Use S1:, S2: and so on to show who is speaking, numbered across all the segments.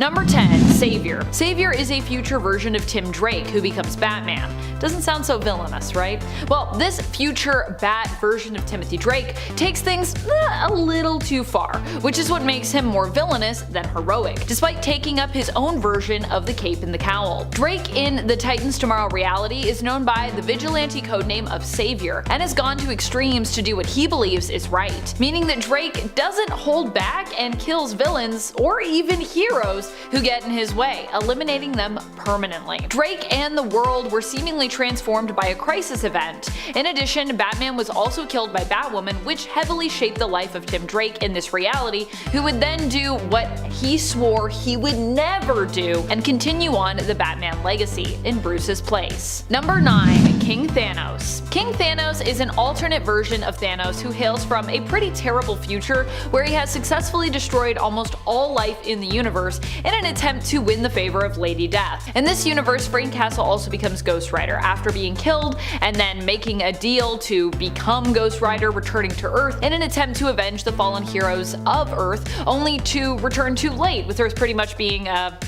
S1: Number 10. Savior. Savior is a future version of Tim Drake who becomes Batman. Doesn't sound so villainous, right? Well, this future Bat version of Timothy Drake takes things a little too far, which is what makes him more villainous than heroic, despite taking up his own version of the cape and the cowl. Drake in the Titans Tomorrow reality is known by the vigilante codename of Savior, and has gone to extremes to do what he believes is right, meaning that Drake doesn't hold back and kills villains or even heroes who get in his way, eliminating them permanently. Drake and the world were seemingly transformed by a crisis event. In addition, Batman was also killed by Batwoman, which heavily shaped the life of Tim Drake in this reality, who would then do what he swore he would never do and continue on the Batman legacy in Bruce's place. Number 9. King Thanos. King Thanos is an alternate version of Thanos who hails from a pretty terrible future where he has successfully destroyed almost all life in the universe in an attempt to win the favor of Lady Death. In this universe, Frank Castle also becomes Ghost Rider after being killed and then making a deal to become Ghost Rider, returning to Earth in an attempt to avenge the fallen heroes of Earth, only to return too late, with Earth pretty much being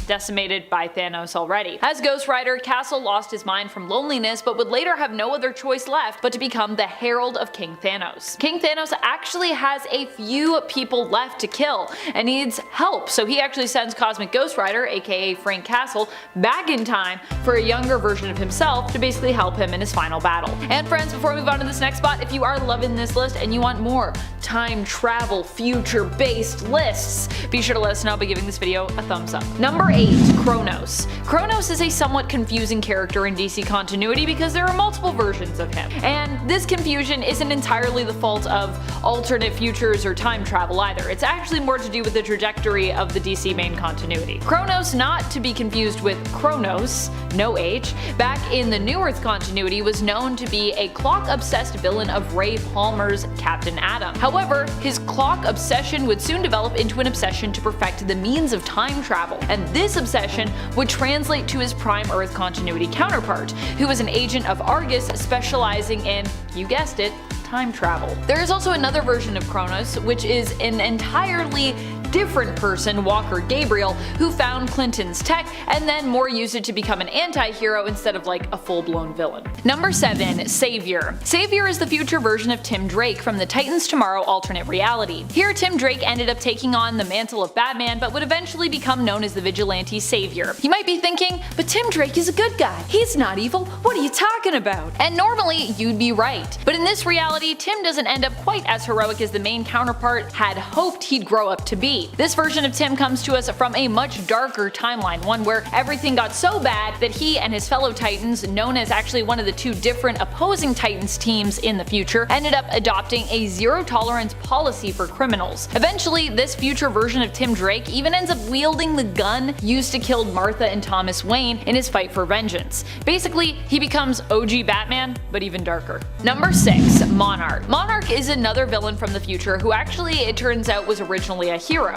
S1: decimated by Thanos already. As Ghost Rider, Castle lost his mind from loneliness, but would later have no other choice left but to become the Herald of King Thanos. King Thanos actually has a few people left to kill and needs help, so he actually sends Cosmic Ghost Rider, aka Frank Castle, back in time for a younger version of himself to basically help him in his final battle. And friends, before we move on to this next spot, if you are loving this list and you want more time travel future based lists, be sure to let us know by giving this video a thumbs up. Number 8. CHRONOS. CHRONOS is a somewhat confusing character in DC continuity because there are multiple versions of him, and this confusion isn't entirely the fault of alternate futures or time travel either. It's actually more to do with the trajectory of the DC main continuity. CHRONOS, not to be confused with Kronos, no H, back in the New Earth continuity was known to be a clock-obsessed villain of Ray Palmer's Captain Atom. However, his clock obsession would soon develop into an obsession to perfect the means of time travel, and this obsession would translate to his Prime Earth continuity counterpart, who was an agent of Argus specializing in, you guessed it, time travel. There is also another version of Kronos, which is an entirely different person, Walker Gabriel, who found Clinton's tech and then more used it to become an anti-hero instead of like a full-blown villain. Number 7. Savior. Savior is the future version of Tim Drake from the Titans Tomorrow alternate reality. Here, Tim Drake ended up taking on the mantle of Batman, but would eventually become known as the vigilante Savior. You might be thinking, but Tim Drake is a good guy. He's not evil. What are you talking about? And normally, you'd be right. But in this reality, Tim doesn't end up quite as heroic as the main counterpart had hoped he'd grow up to be. This version of Tim comes to us from a much darker timeline, one where everything got so bad that he and his fellow Titans, known as actually one of the two different opposing Titans teams in the future, ended up adopting a zero-tolerance policy for criminals. Eventually, this future version of Tim Drake even ends up wielding the gun used to kill Martha and Thomas Wayne in his fight for vengeance. Basically, he becomes OG Batman, but even darker. Number 6. Monarch. Monarch is another villain from the future who actually, it turns out, was originally a hero.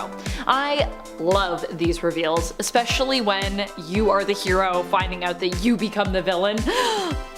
S1: I love these reveals, especially when you are the hero finding out that you become the villain.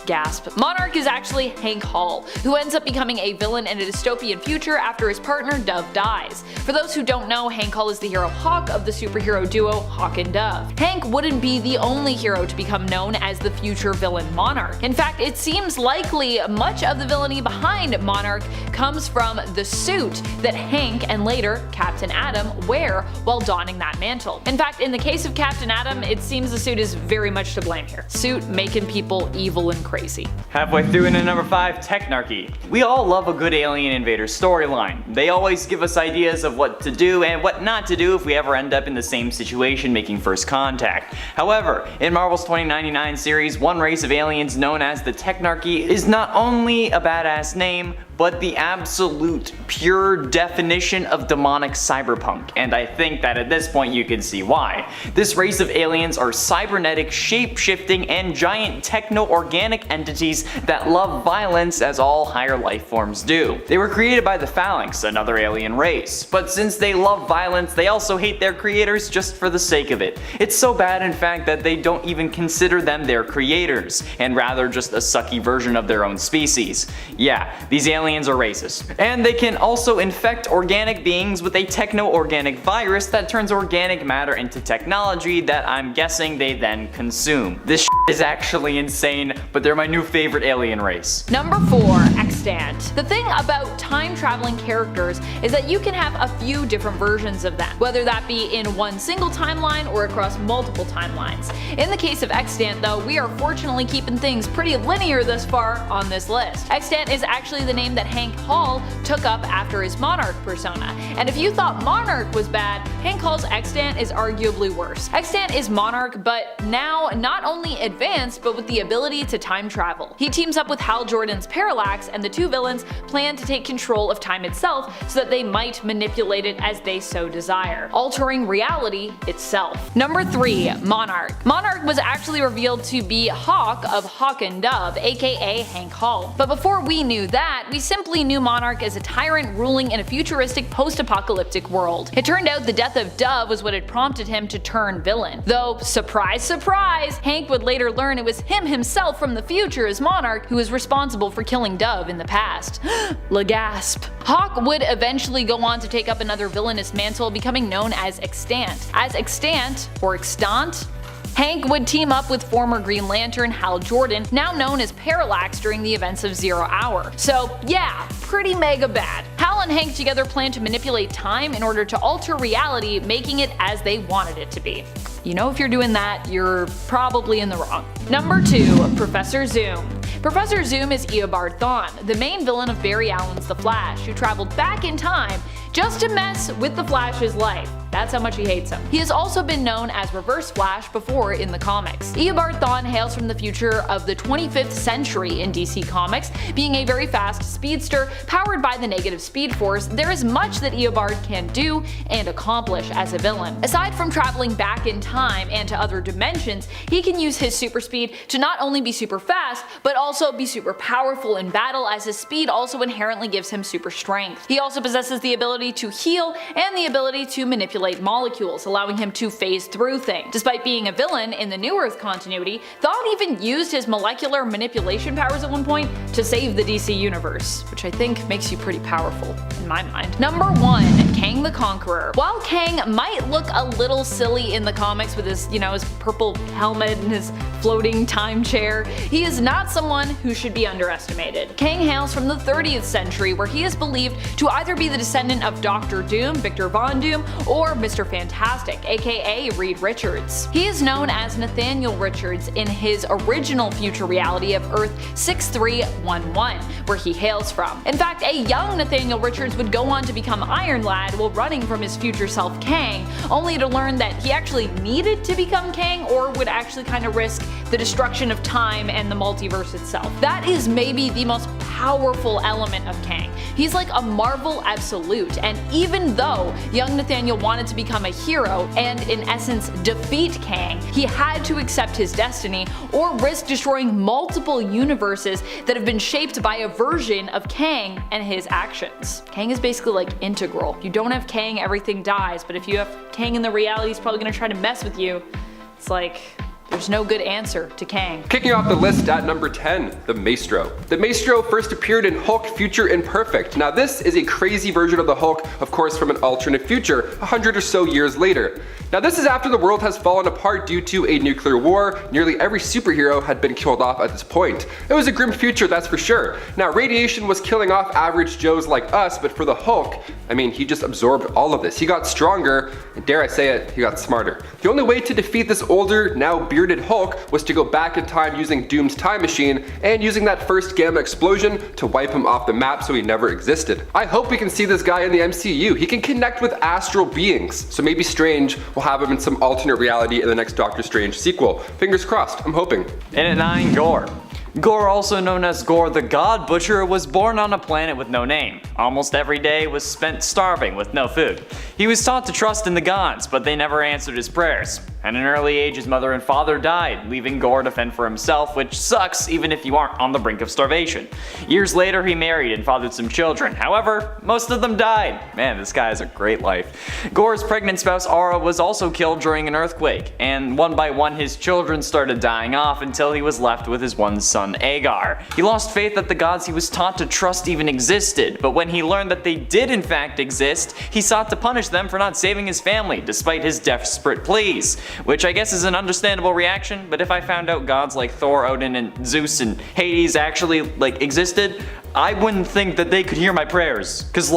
S1: Gasp. Monarch is actually Hank Hall, who ends up becoming a villain in a dystopian future after his partner Dove dies. For those who don't know, Hank Hall is the hero Hawk of the superhero duo Hawk and Dove. Hank wouldn't be the only hero to become known as the future villain Monarch. In fact, it seems likely much of the villainy behind Monarch comes from the suit that Hank and later Captain Atom wear while donning that mantle. In fact, in the case of Captain Atom, it seems the suit is very much to blame here. Suit making people evil and crazy.
S2: Halfway through into number 5, Technarchy. We all love a good alien invader storyline. They always give us ideas of what to do and what not to do if we ever end up in the same situation making first contact. However, in Marvel's 2099 series, one race of aliens known as the Technarchy is not only a badass name, but the absolute pure definition of demonic cyberpunk, and I think that at this point you can see why. This race of aliens are cybernetic, shape-shifting, and giant techno-organic entities that love violence as all higher life forms do. They were created by the Phalanx, another alien race, but since they love violence, they also hate their creators just for the sake of it. It's so bad in fact that they don't even consider them their creators, and rather just a sucky version of their own species. Yeah, these aliens aliens are racist. And they can also infect organic beings with a techno-organic virus that turns organic matter into technology that I'm guessing they then consume. This is actually insane, but they're my new favorite alien race.
S1: Number 4. Extant. The thing about time-traveling characters is that you can have a few different versions of them, whether that be in one single timeline or across multiple timelines. In the case of Extant though, we are fortunately keeping things pretty linear thus far on this list. Extant is actually the name that Hank Hall took up after his Monarch persona, and if you thought Monarch was bad, Hank Hall's Extant is arguably worse. Extant is Monarch, but now not only advanced, but with the ability to time travel. He teams up with Hal Jordan's Parallax, and the two villains plan to take control of time itself so that they might manipulate it as they so desire, altering reality itself. Number 3. Monarch. Monarch was actually revealed to be Hawk of Hawk and Dove, aka Hank Hall. But before we knew that, we simply knew Monarch as a tyrant ruling in a futuristic post-apocalyptic world. It turned out the death of Dove was what had prompted him to turn villain. Though, surprise surprise, Hank would later learn it was him himself from the future as Monarch who was responsible for killing Dove in the past. Lagasp. Hawk would eventually go on to take up another villainous mantle, becoming known as Extant. As Extant, or Extant, Hank would team up with former Green Lantern Hal Jordan, now known as Parallax, during the events of Zero Hour. So yeah, pretty mega bad. Hal and Hank together plan to manipulate time in order to alter reality, making it as they wanted it to be. You know, if you're doing that, you're probably in the wrong. Number 2. Professor Zoom. Professor Zoom is Eobard Thawne, the main villain of Barry Allen's The Flash, who traveled back in time just to mess with the Flash's life. That's how much he hates him. He has also been known as Reverse Flash before in the comics. Eobard Thawne hails from the future of the 25th century in DC Comics. Being a very fast speedster powered by the negative speed force, there is much that Eobard can do and accomplish as a villain. Aside from traveling back in time and to other dimensions, he can use his super speed to not only be super fast, but also be super powerful in battle, as his speed also inherently gives him super strength. He also possesses the ability to heal and the ability to manipulate molecules, allowing him to phase through things. Despite being a villain in the New Earth continuity, Thawne even used his molecular manipulation powers at one point to save the DC universe, which I think makes you pretty powerful in my mind. Number 1. Kang the Conqueror. While Kang might look a little silly in the comics with his, his purple helmet and his floating time chair, he is not someone who should be underestimated. Kang hails from the 30th century, where he is believed to either be the descendant of Dr. Doom, Victor Von Doom, or Mr. Fantastic, aka Reed Richards. He is known as Nathaniel Richards in his original future reality of Earth 6311, where he hails from. In fact, a young Nathaniel Richards would go on to become Iron Lad while running from his future self Kang, only to learn that he actually needed to become Kang, or would actually kind of risk the destruction of time and the multiverse itself. That is maybe the most powerful element of Kang. He's like a Marvel absolute, and even though young Nathaniel wanted to become a hero and in essence defeat Kang, he had to accept his destiny or risk destroying multiple universes that have been shaped by a version of Kang and his actions. Kang is basically like integral. If you don't have Kang, everything dies, but if you have Kang in the reality, he's probably gonna try to mess with you. It's like, there's no good answer to Kang.
S3: Kicking off the list at number 10, the Maestro. The Maestro first appeared in Hulk Future Imperfect. Now this is a crazy version of the Hulk, of course from an alternate future, 100 or so years later. Now this is after the world has fallen apart due to a nuclear war. Nearly every superhero had been killed off at this point. It was a grim future, that's for sure. Now radiation was killing off average Joes like us, but for the Hulk, I mean, he just absorbed all of this. He got stronger, and dare I say it, he got smarter. The only way to defeat this older, now bearded Hulk was to go back in time using Doom's time machine and using that first gamma explosion to wipe him off the map so he never existed. I hope we can see this guy in the MCU. He can connect with astral beings, so maybe Strange will have him in some alternate reality in the next Doctor Strange sequel. Fingers crossed, I'm hoping.
S2: And at 9, Gore. Gore, also known as Gore the God Butcher, was born on a planet with no name. Almost every day was spent starving with no food. He was taught to trust in the gods, but they never answered his prayers. At an early age, his mother and father died, leaving Gore to fend for himself, which sucks even if you aren't on the brink of starvation. Years later, he married and fathered some children. However, most of them died. Man, this guy has a great life. Gore's pregnant spouse Aura was also killed during an earthquake, and one by one his children started dying off until he was left with his one son son Agar. He lost faith that the gods he was taught to trust even existed, but when he learned that they did in fact exist, he sought to punish them for not saving his family, despite his desperate pleas. Which I guess is an understandable reaction, but if I found out gods like Thor, Odin, and Zeus and Hades actually existed, I wouldn't think that they could hear my prayers. Cause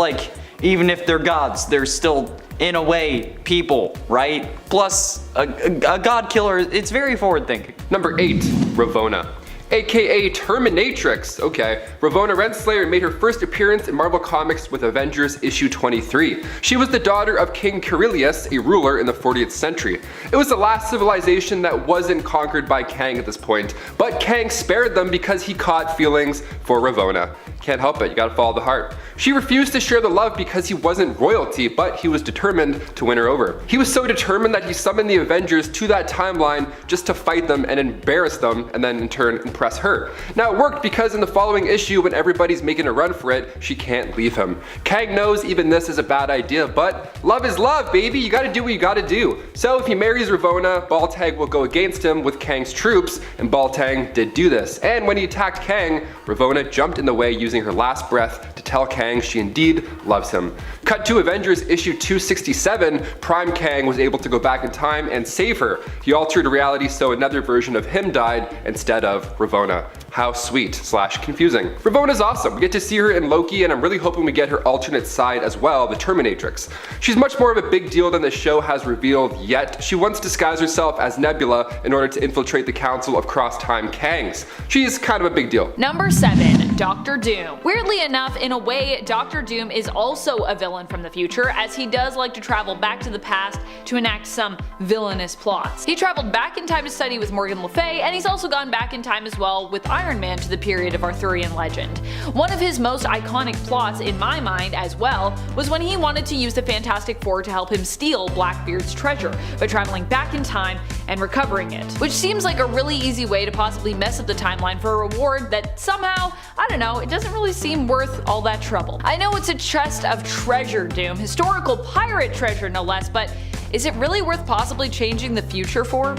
S2: even if they're gods, they're still, in a way, people, right? Plus, a god killer, it's very forward thinking.
S3: Number 8, Ravonna. AKA Terminatrix. Okay, Ravonna Renslayer made her first appearance in Marvel Comics with Avengers issue 23. She was the daughter of King Scariest, a ruler in the 40th century. It was the last civilization that wasn't conquered by Kang at this point, but Kang spared them because he caught feelings for Ravonna. Can't help it, you gotta follow the heart. She refused to share the love because he wasn't royalty, but he was determined to win her over. He was so determined that he summoned the Avengers to that timeline just to fight them and embarrass them, and then in turn impress her. Now it worked because in the following issue, when everybody's making a run for it, she can't leave him. Kang knows even this is a bad idea, but love is love, baby. You gotta do what you gotta do. So if he marries Ravonna, Baltag will go against him with Kang's troops, and Baltag did do this. And when he attacked Kang, Ravonna jumped in the way using her last breath to tell Kang she indeed loves him. Cut to Avengers issue 267, Prime Kang was able to go back in time and save her. He altered reality so another version of him died instead of Ravonna. How sweet / confusing. Ravonna's awesome. We get to see her in Loki, and I'm really hoping we get her alternate side as well, the Terminatrix. She's much more of a big deal than the show has revealed yet. She once disguised herself as Nebula in order to infiltrate the Council of Cross-Time Kangs. She's kind of a big deal.
S1: Number 7, Doctor Doom. Weirdly enough, in a way, Doctor Doom is also a villain from the future, as he does like to travel back to the past to enact some villainous plots. He traveled back in time to study with Morgan Le Fay, and he's also gone back in time as well with Iron Man to the period of Arthurian legend. One of his most iconic plots in my mind as well was when he wanted to use the Fantastic Four to help him steal Blackbeard's treasure by traveling back in time and recovering it, which seems like a really easy way to possibly mess up the timeline for a reward that somehow, I don't know, it doesn't really seem worth all that trouble. I know it's a chest of treasure, Doom, historical pirate treasure no less, but is it really worth possibly changing the future for?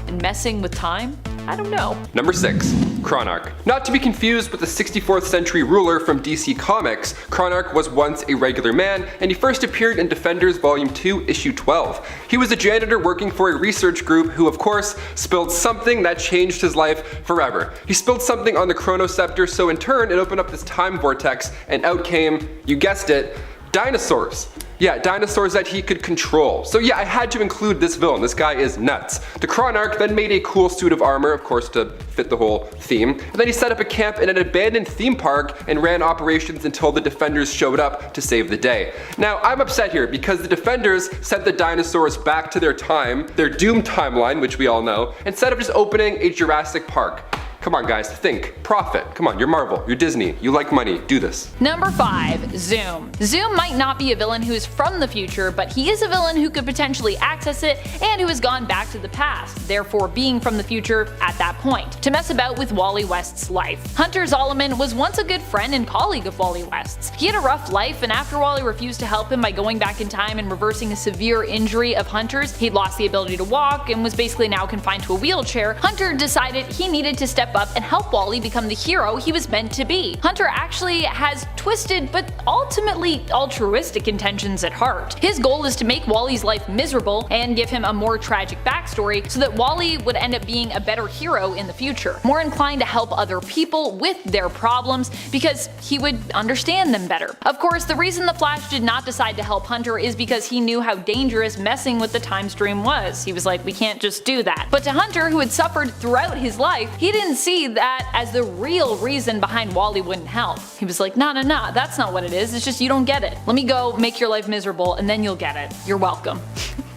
S1: And messing with time? I don't know.
S3: Number 6, Chronarch. Not to be confused with the 64th century ruler from DC Comics, Chronarch was once a regular man, and he first appeared in Defenders Volume 2, Issue 12. He was a janitor working for a research group who, of course, spilled something that changed his life forever. He spilled something on the chronoscepter, so in turn it opened up this time vortex, and out came, you guessed it, dinosaurs. Yeah, dinosaurs that he could control. So yeah, I had to include this villain. This guy is nuts. The Chronarch then made a cool suit of armor, of course, to fit the whole theme. And then he set up a camp in an abandoned theme park and ran operations until the Defenders showed up to save the day. Now, I'm upset here because the Defenders sent the dinosaurs back to their time, their Doom timeline, which we all know, instead of just opening a Jurassic Park. Come on guys, think, profit. Come on, you're Marvel, you're Disney, you like money, do this.
S1: Number 5, Zoom. Zoom might not be a villain who is from the future, but he is a villain who could potentially access it and who has gone back to the past, therefore being from the future at that point, to mess about with Wally West's life. Hunter Zolomon was once a good friend and colleague of Wally West's. He had a rough life, and after Wally refused to help him by going back in time and reversing a severe injury of Hunter's, he'd lost the ability to walk and was basically now confined to a wheelchair. Hunter decided he needed to step up and help Wally become the hero he was meant to be. Hunter actually has twisted but ultimately altruistic intentions at heart. His goal is to make Wally's life miserable and give him a more tragic backstory so that Wally would end up being a better hero in the future, more inclined to help other people with their problems because he would understand them better. Of course, the reason the Flash did not decide to help Hunter is because he knew how dangerous messing with the time stream was. He was like, we can't just do that. But to Hunter, who had suffered throughout his life, he didn't see that as the real reason behind Wally wouldn't help. He was like, nah, that's not what it is, it's just you don't get it. Let me go make your life miserable and then you'll get it. You're welcome.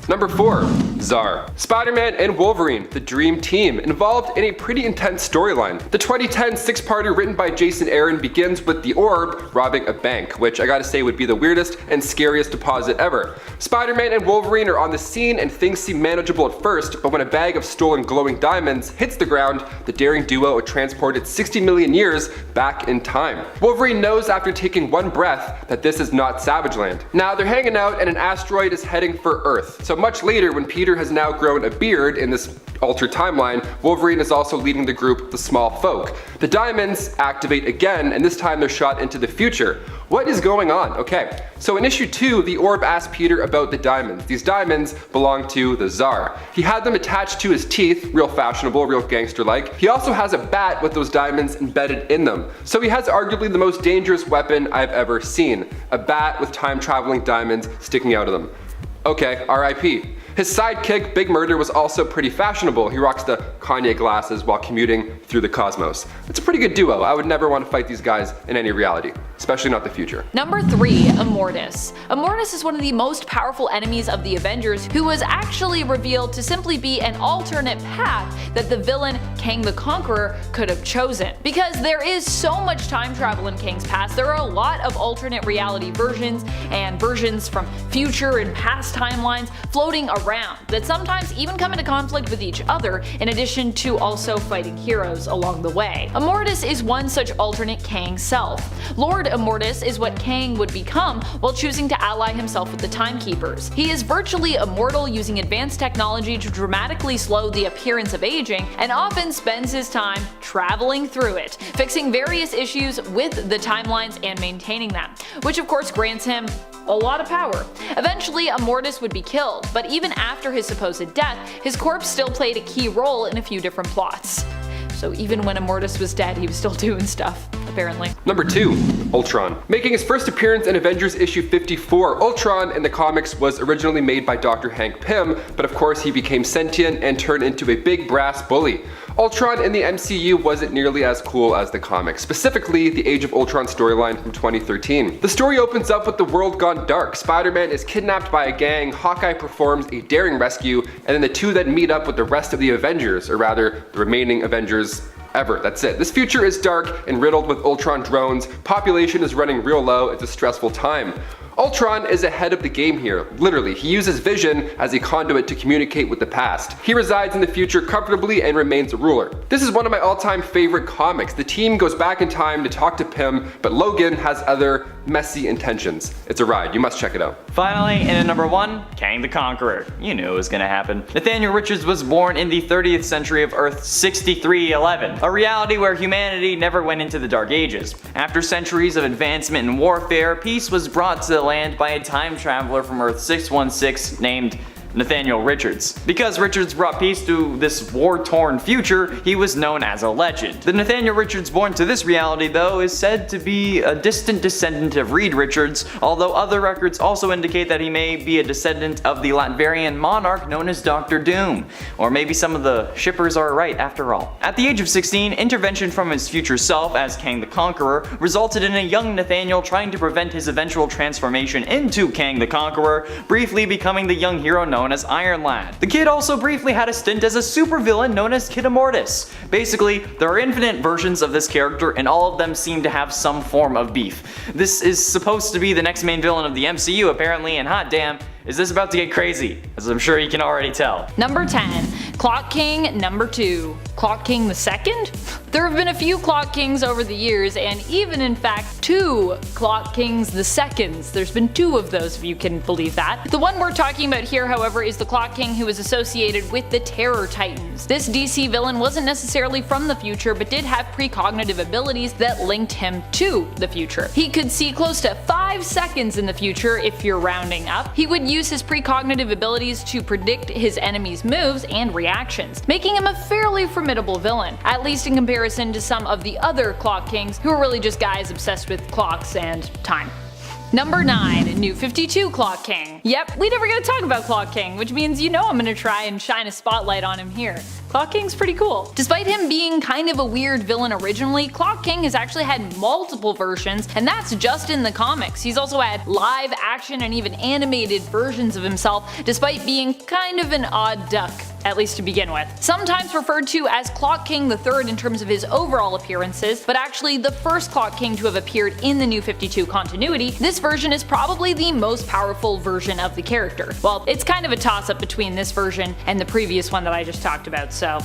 S3: Number 4, Czar. Spider-Man and Wolverine, the Dream Team, involved in a pretty intense storyline. The 2010 six-parter written by Jason Aaron begins with the Orb robbing a bank, which I gotta say would be the weirdest and scariest deposit ever. Spider-Man and Wolverine are on the scene and things seem manageable at first, but when a bag of stolen glowing diamonds hits the ground, the daring duo are transported 60 million years back in time. Wolverine knows after taking one breath that this is not Savage Land. Now they're hanging out and an asteroid is heading for Earth. So much later, when Peter Peter has now grown a beard in this altered timeline, Wolverine is also leading the group the Small Folk. The diamonds activate again, and this time they're shot into the future. What is going on? Okay, so in issue 2, the Orb asked Peter about the diamonds. These diamonds belong to the Tsar. He had them attached to his teeth, real fashionable, real gangster-like. He also has a bat with those diamonds embedded in them. So he has arguably the most dangerous weapon I've ever seen. A bat with time-traveling diamonds sticking out of them. Okay, RIP. His sidekick, Big Murder, was also pretty fashionable. He rocks the Kanye glasses while commuting through the cosmos. It's a pretty good duo. I would never want to fight these guys in any reality, especially not the future.
S1: Number 3, Immortus. Immortus is one of the most powerful enemies of the Avengers, who was actually revealed to simply be an alternate path that the villain Kang the Conqueror could have chosen. Because there is so much time travel in Kang's past, there are a lot of alternate reality versions and versions from future and past timelines floating around that sometimes even come into conflict with each other, in addition to also fighting heroes along the way. Immortus is one such alternate Kang self. Lord Immortus is what Kang would become while choosing to ally himself with the Timekeepers. He is virtually immortal, using advanced technology to dramatically slow the appearance of aging, and often spends his time traveling through it, fixing various issues with the timelines and maintaining them, which of course grants him a lot of power. Eventually, Immortus would be killed, but even after his supposed death, his corpse still played a key role in a few different plots. So even when Immortus was dead, he was still doing stuff, apparently.
S3: Number 2, Ultron. Making his first appearance in Avengers issue 54, Ultron in the comics was originally made by Dr. Hank Pym, but of course he became sentient and turned into a big brass bully. Ultron in the MCU wasn't nearly as cool as the comics, specifically the Age of Ultron storyline from 2013. The story opens up with the world gone dark. Spider-Man is kidnapped by a gang, Hawkeye performs a daring rescue, and then the two then meet up with the rest of the Avengers, or rather, the remaining Avengers ever. That's it. This future is dark and riddled with Ultron drones, population is running real low, it's a stressful time. Ultron is ahead of the game here, literally. He uses vision as a conduit to communicate with the past. He resides in the future comfortably and remains a ruler. This is one of my all-time favorite comics. The team goes back in time to talk to Pym, but Logan has other messy intentions. It's a ride, you must check it out.
S2: Finally, in at number 1, Kang the Conqueror. You knew it was gonna happen. Nathaniel Richards was born in the 30th century of Earth 6311, a reality where humanity never went into the Dark Ages. After centuries of advancement in warfare, peace was brought to the land by a time traveler from Earth 616 named Nathaniel Richards. Because Richards brought peace to this war-torn future, he was known as a legend. The Nathaniel Richards born to this reality, though, is said to be a distant descendant of Reed Richards, although other records also indicate that he may be a descendant of the Latvian monarch known as Dr. Doom. Or maybe some of the shippers are right after all. At the age of 16, intervention from his future self as Kang the Conqueror resulted in a young Nathaniel trying to prevent his eventual transformation into Kang the Conqueror, briefly becoming the young hero known as Iron Lad. The kid also briefly had a stint as a supervillain known as Kid Immortus. Basically, there are infinite versions of this character and all of them seem to have some form of beef. This is supposed to be the next main villain of the MCU apparently, and hot damn, is this about to get crazy, as I'm sure you can already tell.
S1: Number 10, Clock King number 2. Clock King the Second? There have been a few Clock Kings over the years, and even in fact 2 Clock Kings the Seconds. There's been 2 of those, if you can believe that. The one we're talking about here, however, is the Clock King who is associated with the Terror Titans. This DC villain wasn't necessarily from the future, but did have precognitive abilities that linked him to the future. He could see close to 5 seconds in the future if you're rounding up. He would use his precognitive abilities to predict his enemies' moves and reactions, making him a fairly formidable villain, at least in comparison to some of the other Clock Kings who are really just guys obsessed with clocks and time. Number 9, New 52 Clock King. Yep, we never get to talk about Clock King, which means you know I'm gonna try and shine a spotlight on him here. Clock King's pretty cool. Despite him being kind of a weird villain originally, Clock King has actually had multiple versions, and that's just in the comics. He's also had live action and even animated versions of himself, despite being kind of an odd duck, at least to begin with. Sometimes referred to as Clock King III in terms of his overall appearances, but actually the first Clock King to have appeared in the New 52 continuity, this version is probably the most powerful version of the character. Well, it's kind of a toss-up between this version and the previous one that I just talked about, so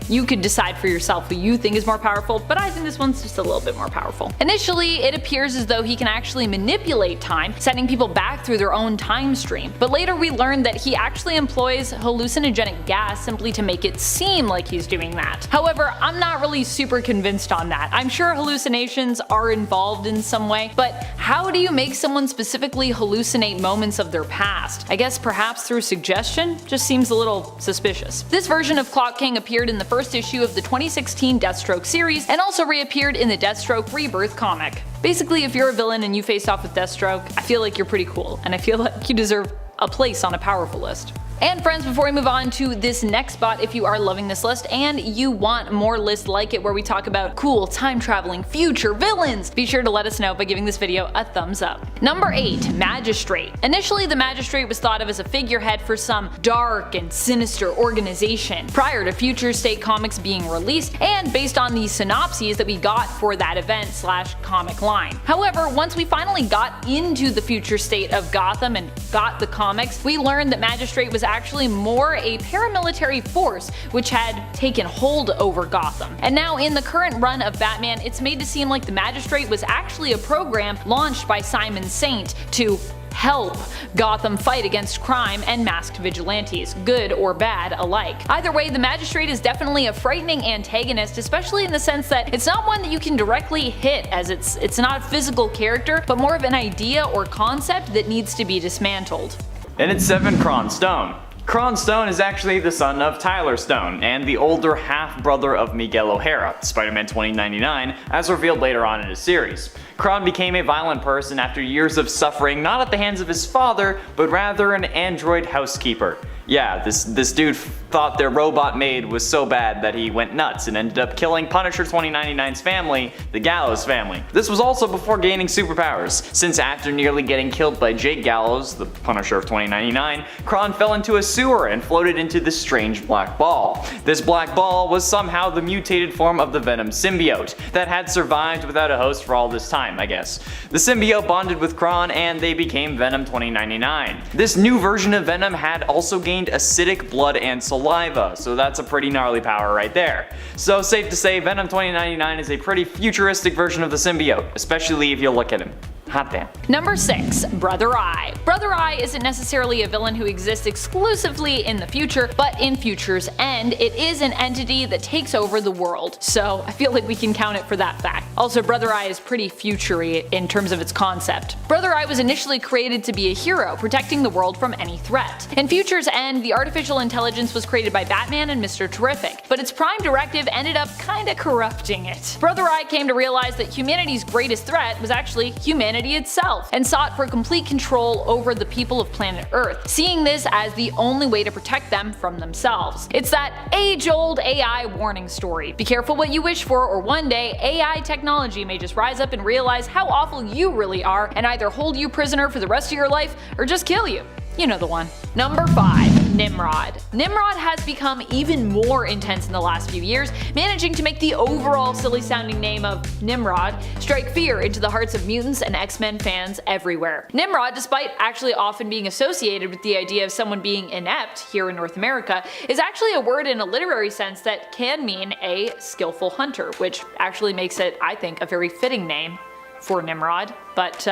S1: You could decide for yourself who you think is more powerful, but I think this one's just a little bit more powerful. Initially, it appears as though he can actually manipulate time, sending people back through their own time stream. But later we learned that he actually employs hallucinogenic gas simply to make it seem like he's doing that. However, I'm not really super convinced on that. I'm sure hallucinations are involved in some way, but how do you make someone specifically hallucinate moments of their past? I guess perhaps through suggestion? Just seems a little suspicious. This version of Clock King appeared in the first issue of the 2016 Deathstroke series and also reappeared in the Deathstroke Rebirth comic. Basically, if you're a villain and you face off with Deathstroke, I feel like you're pretty cool, and I feel like you deserve a place on a powerful list. And friends, before we move on to this next spot, if you are loving this list and you want more lists like it where we talk about cool time-traveling future villains, be sure to let us know by giving this video a thumbs up. Number 8. Magistrate. Initially, the Magistrate was thought of as a figurehead for some dark and sinister organization prior to Future State comics being released and based on the synopses that we got for that event/comic line. However, once we finally got into the future state of Gotham and got the comics, we learned that Magistrate was actually more a paramilitary force which had taken hold over Gotham. And now in the current run of Batman, it's made to seem like the Magistrate was actually a program launched by Simon Saint to help Gotham fight against crime and masked vigilantes, good or bad alike. Either way, the Magistrate is definitely a frightening antagonist, especially in the sense that it's not one that you can directly hit, as it's not a physical character, but more of an idea or concept that needs to be dismantled.
S2: And it's 7. KRON Stone. KRON Stone is actually the son of Tyler Stone, and the older half-brother of Miguel O'Hara, Spider-Man 2099, as revealed later on in the series. KRON became a violent person after years of suffering not at the hands of his father, but rather an android housekeeper. Yeah, this dude thought their robot maid was so bad that he went nuts and ended up killing Punisher 2099's family, the Gallows family. This was also before gaining superpowers, since after nearly getting killed by Jake Gallows, the Punisher of 2099, KRON fell into a sewer and floated into this strange black ball. This black ball was somehow the mutated form of the Venom symbiote that had survived without a host for all this time, I guess. The symbiote bonded with KRON and they became Venom 2099. This new version of Venom had also gained acidic blood and saliva, so that's a pretty gnarly power right there. So safe to say Venom 2099 is a pretty futuristic version of the symbiote, especially if you look at him. Hot damn.
S1: Number 6. Brother Eye. Brother Eye isn't necessarily a villain who exists exclusively in the future, but in Future's End, it is an entity that takes over the world, so I feel like we can count it for that fact. Also, Brother Eye is pretty future-y in terms of its concept. Brother Eye was initially created to be a hero, protecting the world from any threat. In Future's End, the artificial intelligence was created by Batman and Mr. Terrific, but its prime directive ended up kinda corrupting it. Brother Eye came to realize that humanity's greatest threat was actually humanity itself, and sought for complete control over the people of planet Earth, seeing this as the only way to protect them from themselves. It's that age-old AI warning story. Be careful what you wish for, or one day AI technology may just rise up and realize how awful you really are and either hold you prisoner for the rest of your life or just kill you. You know the one. Number 5. Nimrod. Nimrod has become even more intense in the last few years, managing to make the overall silly sounding name of Nimrod strike fear into the hearts of mutants and X-Men fans everywhere. Nimrod, despite actually often being associated with the idea of someone being inept here in North America, is actually a word in a literary sense that can mean a skillful hunter, which actually makes it, I think, a very fitting name for Nimrod. But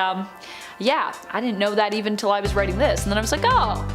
S1: yeah, I didn't know that even until I was writing this, and then I was like, oh.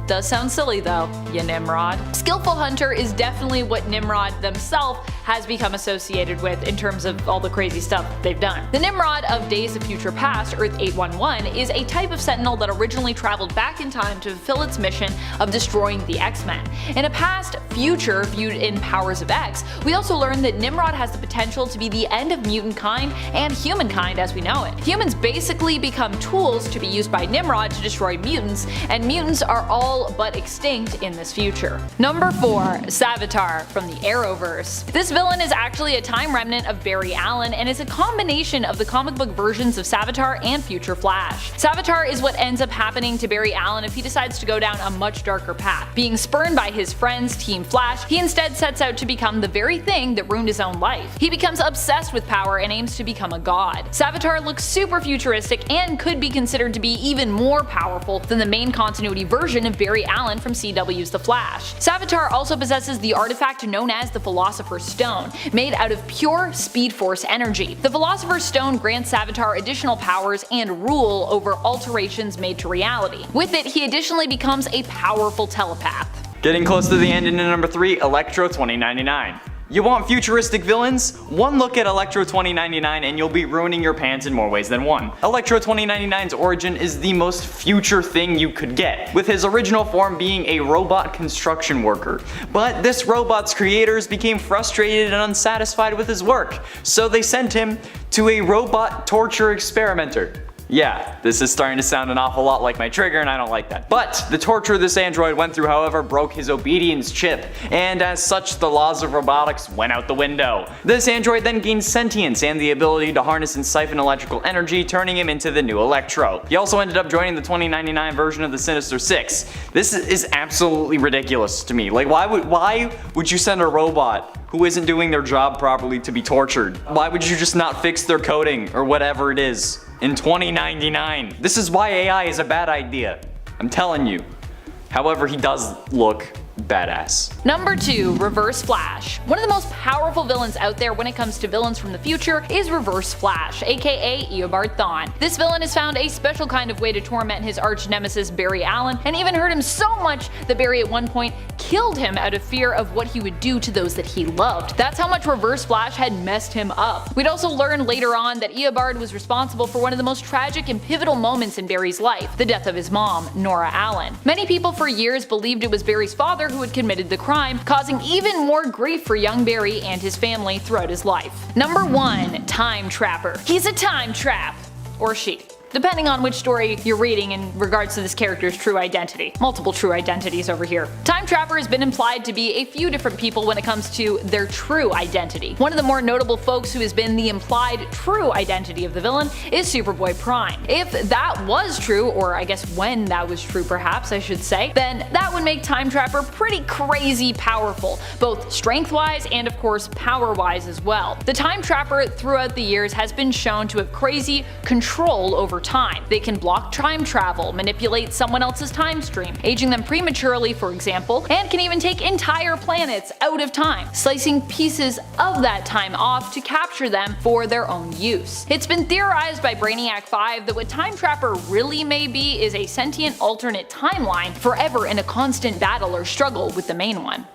S1: Does sound silly though, ya Nimrod. Skillful Hunter is definitely what Nimrod themselves has become associated with in terms of all the crazy stuff they've done. The Nimrod of Days of Future Past, Earth 811, is a type of Sentinel that originally traveled back in time to fulfill its mission of destroying the X-Men. In a past future viewed in Powers of X, we also learned that Nimrod has the potential to be the end of mutant kind and humankind as we know it. Humans basically become tools to be used by Nimrod to destroy mutants, and mutants are all but extinct in this future. Number 4. Savitar from the Arrowverse. This villain is actually a time remnant of Barry Allen and is a combination of the comic book versions of Savitar and Future Flash. Savitar is what ends up happening to Barry Allen if he decides to go down a much darker path. Being spurned by his friends, Team Flash, he instead sets out to become the very thing that ruined his own life. He becomes obsessed with power and aims to become a god. Savitar looks super futuristic and could be considered to be even more powerful than the main continuity version of Barry Barry Allen from CW's The Flash. Savitar also possesses the artifact known as the Philosopher's Stone, made out of pure Speed Force energy. The Philosopher's Stone grants Savitar additional powers and rule over alterations made to reality. With it, he additionally becomes a powerful telepath.
S2: Getting close to the end into number 3, ELECTRO 2099. You want futuristic villains? One look at ELECTRO 2099 and you'll be ruining your pants in more ways than one. ELECTRO 2099's origin is the most future thing you could get, with his original form being a robot construction worker. But this robot's creators became frustrated and unsatisfied with his work, so they sent him to a robot torture experimenter. Yeah, this is starting to sound an awful lot like my trigger and I don't like that. But the torture this android went through, however, broke his obedience chip, and as such the laws of robotics went out the window. This android then gained sentience and the ability to harness and siphon electrical energy, turning him into the new Electro. He also ended up joining the 2099 version of the Sinister Six. This is absolutely ridiculous to me. Like, why would you send a robot who isn't doing their job properly to be tortured? Why would you just not fix their coding or whatever it is in 2099? This is why AI is a bad idea. I'm telling you. However, he does look badass.
S1: Number 2, Reverse Flash. One of the most powerful villains out there when it comes to villains from the future is Reverse Flash, aka Eobard Thawne. This villain has found a special kind of way to torment his arch nemesis Barry Allen, and even hurt him so much that Barry at one point killed him out of fear of what he would do to those that he loved. That's how much Reverse Flash had messed him up. We'd also learn later on that Eobard was responsible for one of the most tragic and pivotal moments in Barry's life, the death of his mom, Nora Allen. Many people for years believed it was Barry's father who had committed the crime, causing even more grief for young Barry and his family throughout his life. Number 1, Time Trapper. He's a time trap. Or she, depending on which story you're reading in regards to this character's true identity. Multiple true identities over here. Time Trapper has been implied to be a few different people when it comes to their true identity. One of the more notable folks who has been the implied true identity of the villain is Superboy Prime. If that was true, or I guess when that was true perhaps I should say, then that would make Time Trapper pretty crazy powerful, both strength-wise and of course power-wise as well. The Time Trapper throughout the years has been shown to have crazy control over time. They can block time travel, manipulate someone else's time stream, aging them prematurely for example, and can even take entire planets out of time, slicing pieces of that time off to capture them for their own use. It's been theorized by Brainiac 5 that what Time Trapper really may be is a sentient alternate timeline, forever in a constant battle or struggle with the main one.